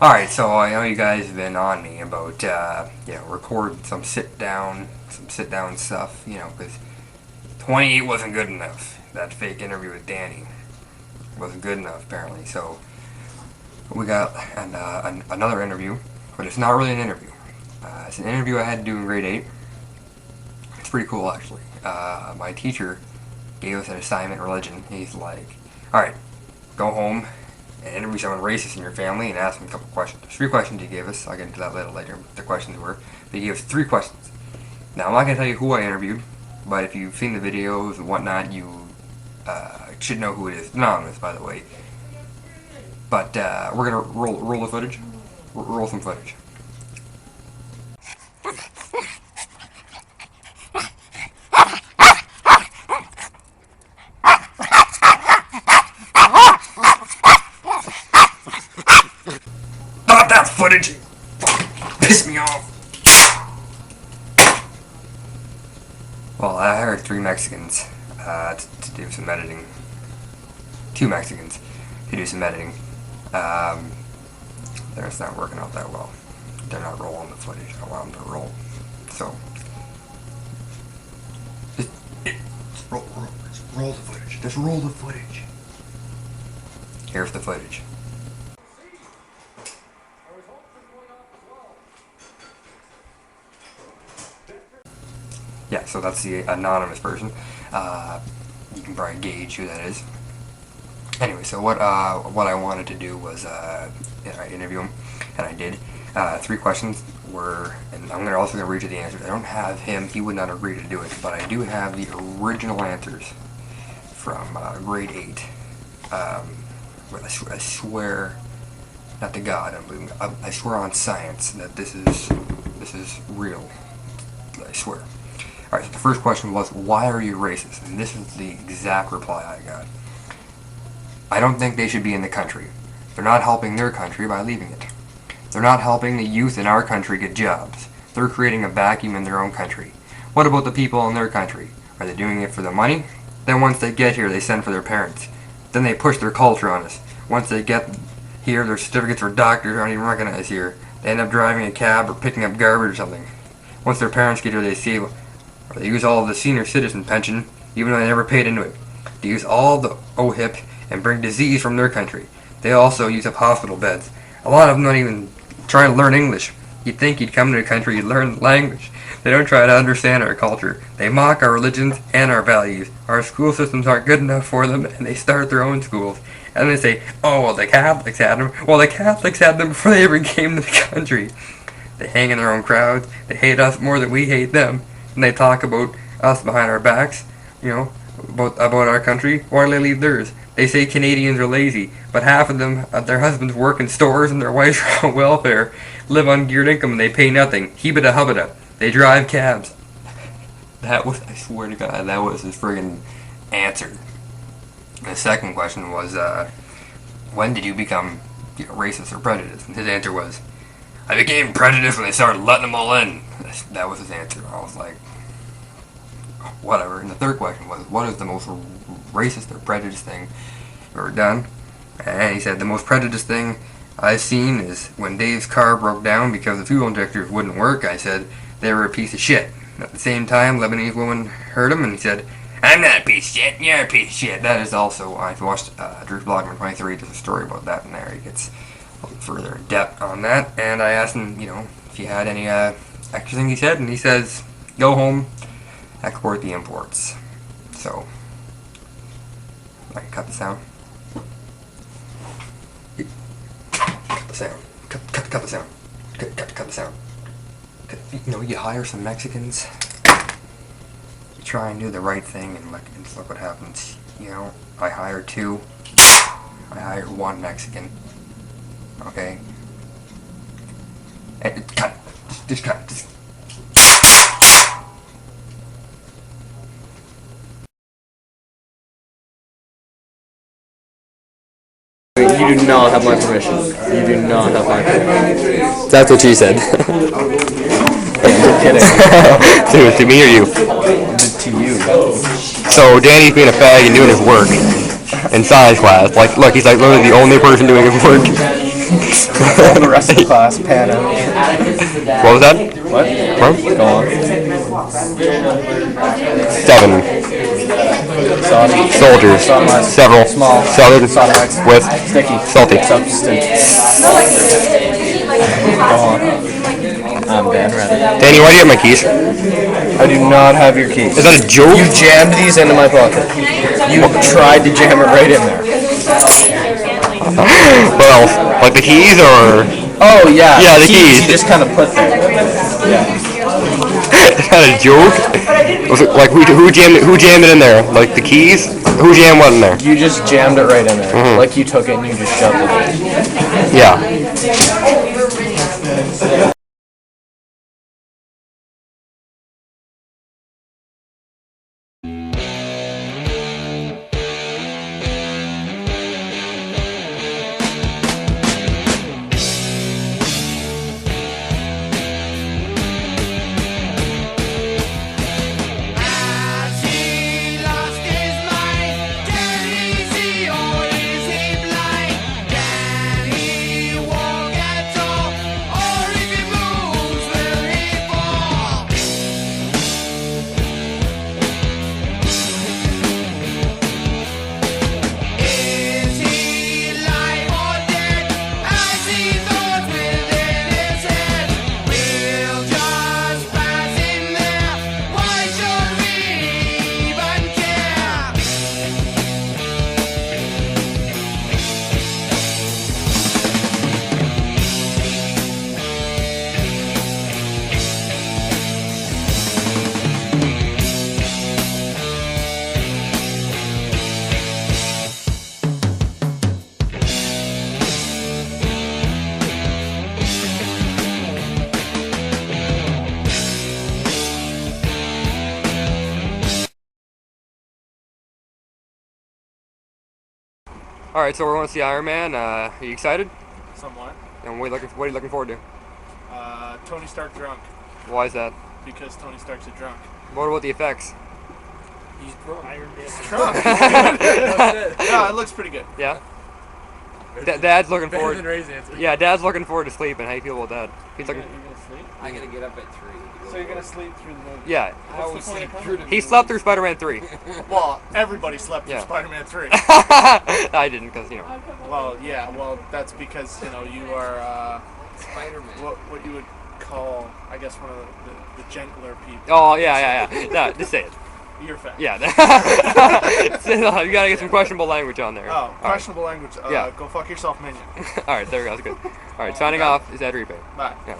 Alright, so I know you guys have been on me about, record some sit-down stuff, because 28 wasn't good enough. That fake interview with Danny wasn't good enough, apparently. So, we got another interview, but it's not really an interview. It's an interview I had to do in grade 8. It's pretty cool, actually. My teacher gave us an assignment, religion. He's like, alright, go home and interview someone racist in your family and ask them a couple questions. There's 3 questions he gave us. I'll get into that a little later, what the questions were. But he gave us 3 questions. Now, I'm not going to tell you who I interviewed, but if you've seen the videos and whatnot, you should know who it is. It's anonymous, by the way. But we're going to roll the footage. Roll some footage. Not that footage! Piss me off! Well, I hired 3 Mexicans to do some editing. 2 Mexicans to do some editing. It's not working out that well. They're not rolling the footage I want them to roll. So, just roll the footage. Just roll the footage. Here's the footage. Yeah, so that's the anonymous person. You can probably gauge who that is. Anyway, so what I wanted to do was I interview him, and I did. 3 questions were, and I'm also going to read you the answers. I don't have him; he would not agree to do it, but I do have the original answers from grade 8. I swear, not to God, I swear on science that this is real. I swear. Alright, so the first question was, why are you racist? And this is the exact reply I got. I don't think they should be in the country. They're not helping their country by leaving it. They're not helping the youth in our country get jobs. They're creating a vacuum in their own country. What about the people in their country? Are they doing it for the money? Then once they get here, they send for their parents. Then they push their culture on us. Once they get here, their certificates for doctors aren't even recognized here. They end up driving a cab or picking up garbage or something. Once their parents get here, they see, or they use all of the senior citizen pension, even though they never paid into it. They use all the OHIP and bring disease from their country. They also use up hospital beds. A lot of them don't even try to learn English. You'd think you'd come to the country, you'd learn language. They don't try to understand our culture. They mock our religions and our values. Our school systems aren't good enough for them, and they start their own schools. And they say, oh, well, the Catholics had them. Well, the Catholics had them before they ever came to the country. They hang in their own crowds. They hate us more than we hate them. And they talk about us behind our backs, about our country. Why do they leave theirs? They say Canadians are lazy, but half of them, their husbands work in stores and their wives are on welfare, live on geared income, and they pay nothing. Hebida hubbida. They drive cabs. That was, I swear to God, that was his friggin' answer. The second question was, when did you become racist or prejudiced? And his answer was, I became prejudiced when they started letting them all in. That was his answer. I was like, whatever. And the third question was, what is the most racist or prejudiced thing you've ever done? And he said, the most prejudiced thing I've seen is when Dave's car broke down because the fuel injectors wouldn't work. I said, they were a piece of shit. And at the same time, Lebanese woman heard him and he said, I'm not a piece of shit, you're a piece of shit. That is also, I've watched Drew's blog number 23, there's a story about that in there. He gets a little further in depth on that. And I asked him, if he had any extra thing he said, and he says, go home, export the imports. So, I can cut the sound. Cut the sound. Cut the sound. Cut the sound. You hire some Mexicans, you try and do the right thing, and look what happens. I hired 2. I hired 1 Mexican. Okay? Cut. Just cut. Just. You do not have my permission. You do not have my permission. That's what she said. I'm kidding. To me or you? To you. So Danny's being a fag and doing his work in science class. Look, he's literally the only person doing his work. The rest of the class pan out. What was that? What? Huh? Go on. 7 soldiers, several Small. solid with Sticky. salty. Substance. Go on. I'm Ben Reddit. Danny, why do you have my keys? I do not have your keys. Is that a joke? You jammed these into my pocket. You tried to jam it right in there. Well, like the keys or? Oh yeah. Yeah, the keys. You just kind of put there. Yeah. Is that a joke? Was it like who jammed it in there? Like the keys? Who jammed what in there? You just jammed it right in there. Like you took it and you just shoved it in. Yeah. Alright, so we're going to see Iron Man. Are you excited? Somewhat. And what are you looking forward to? Tony Stark drunk. Why is that? Because Tony Stark's a drunk. What about the effects? He's drunk. Iron Man's drunk. Yeah, it looks pretty good. Yeah? Dad's looking Better forward. than Ray's answer. Yeah, Dad's looking forward to sleeping. How you feel about that? He's looking. You're gonna sleep? I gotta get up at 3. So you're gonna sleep through the movie? Yeah. I always sleep through the He slept through Spider-Man 3. Well, everybody slept through Yeah. Spider-Man 3. I didn't, because you know. Well, yeah. Well, that's because you are Spider-Man. what you would call, I guess, one of the gentler people. Oh yeah. No, just say it. You're fat. Yeah. You gotta get some questionable language on there. Oh, questionable language. Yeah. Go fuck yourself, minion. All right, there we go. That's good. All right, signing off is Ed Repaye. Bye. Yeah.